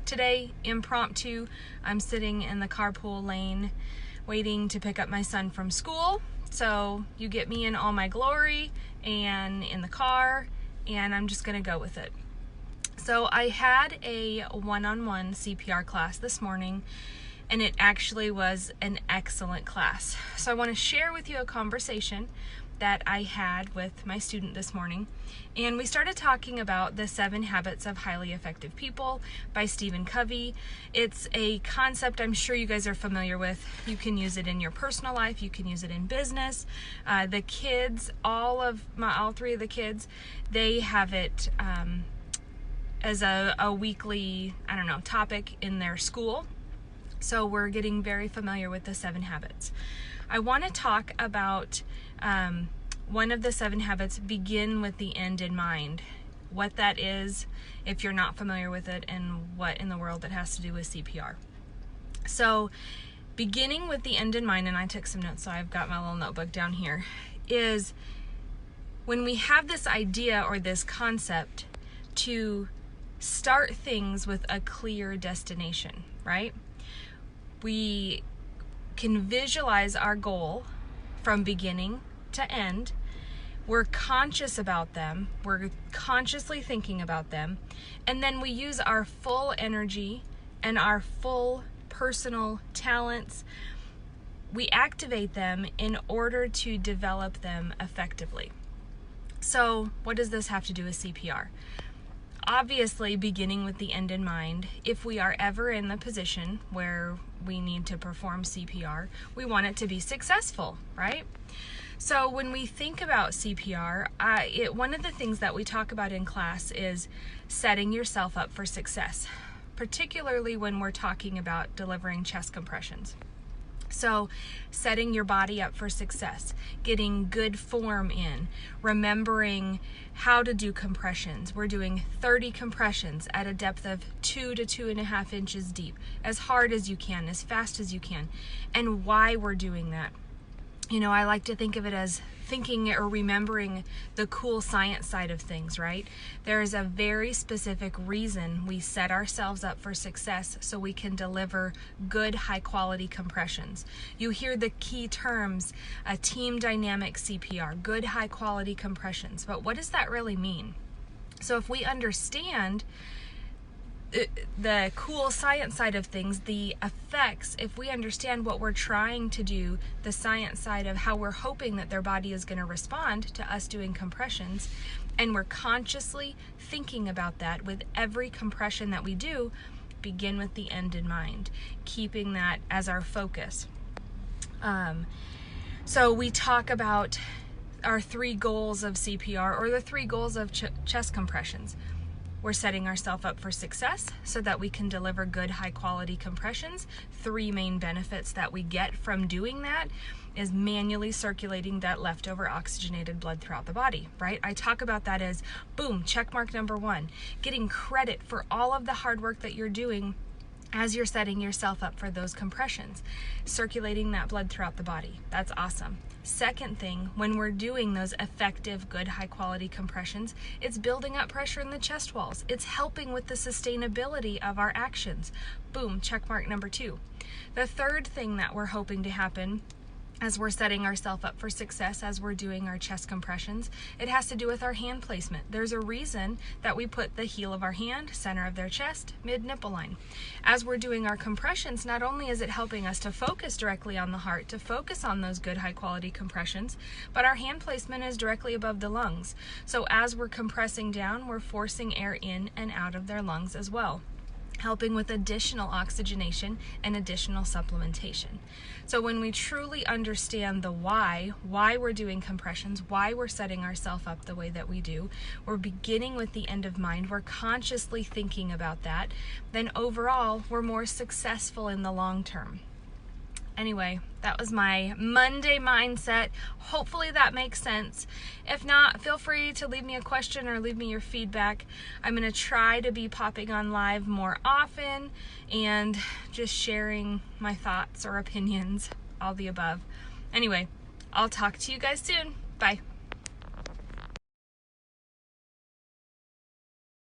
Today, impromptu, I'm sitting in the carpool lane waiting to pick up my son from school. So you get me in all my glory and in the car, and I'm just gonna go with it. So I had a one-on-one CPR class this morning, and it actually was an excellent class. So I want to share with you a conversation that I had with my student this morning, and we started talking about the 7 Habits of Highly Effective People by Stephen Covey. It's a concept I'm sure you guys are familiar with. You can use it in your personal life, you can use it in business. The kids, all 3 of the kids, they have it as a weekly, topic in their school. So we're getting very familiar with the 7 habits. I want to talk about one of the 7 habits, begin with the end in mind. What that is, if you're not familiar with it, and what in the world it has to do with CPR. So beginning with the end in mind, and I took some notes, so I've got my little notebook down here, is when we have this idea or this concept to start things with a clear destination, right? We can visualize our goal from beginning to end. We're conscious about them. We're consciously thinking about them. And then we use our full energy and our full personal talents. We activate them in order to develop them effectively. So what does this have to do with CPR? Obviously, beginning with the end in mind, if we are ever in the position where we need to perform CPR, we want it to be successful, right? So when we think about CPR, one of the things that we talk about in class is setting yourself up for success, particularly when we're talking about delivering chest compressions. So setting your body up for success, getting good form in, remembering how to do compressions. We're doing 30 compressions at a depth of 2 to 2.5 inches deep, as hard as you can, as fast as you can, and why we're doing that. You know, I like to think of it as thinking or remembering the cool science side of things, right? There is a very specific reason we set ourselves up for success so we can deliver good, high-quality compressions. You hear the key terms, a team dynamic CPR, good, high-quality compressions. But what does that really mean? So if we understand the cool science side of things, the effects, if we understand what we're trying to do, the science side of how we're hoping that their body is going to respond to us doing compressions, and we're consciously thinking about that with every compression that we do, begin with the end in mind, keeping that as our focus. So we talk about our 3 goals of CPR, or the 3 goals of chest compressions. We're setting ourselves up for success so that we can deliver good, high-quality compressions. 3 main benefits that we get from doing that is manually circulating that leftover oxygenated blood throughout the body, right? I talk about that as, boom, check mark number 1, getting credit for all of the hard work that you're doing as you're setting yourself up for those compressions, circulating that blood throughout the body. That's awesome. Second thing, when we're doing those effective, good, high-quality compressions, it's building up pressure in the chest walls. It's helping with the sustainability of our actions. Boom, check mark number 2. The third thing that we're hoping to happen as we're setting ourselves up for success, as we're doing our chest compressions, it has to do with our hand placement. There's a reason that we put the heel of our hand, center of their chest, mid-nipple line. As we're doing our compressions, not only is it helping us to focus directly on the heart, to focus on those good high-quality compressions, but our hand placement is directly above the lungs. So as we're compressing down, we're forcing air in and out of their lungs as well, helping with additional oxygenation and additional supplementation. So when we truly understand the why we're doing compressions, why we're setting ourselves up the way that we do, we're beginning with the end of mind, we're consciously thinking about that, then overall we're more successful in the long term. Anyway, that was my Monday mindset. Hopefully that makes sense. If not, feel free to leave me a question or leave me your feedback. I'm going to try to be popping on live more often and just sharing my thoughts or opinions, all the above. Anyway, I'll talk to you guys soon. Bye.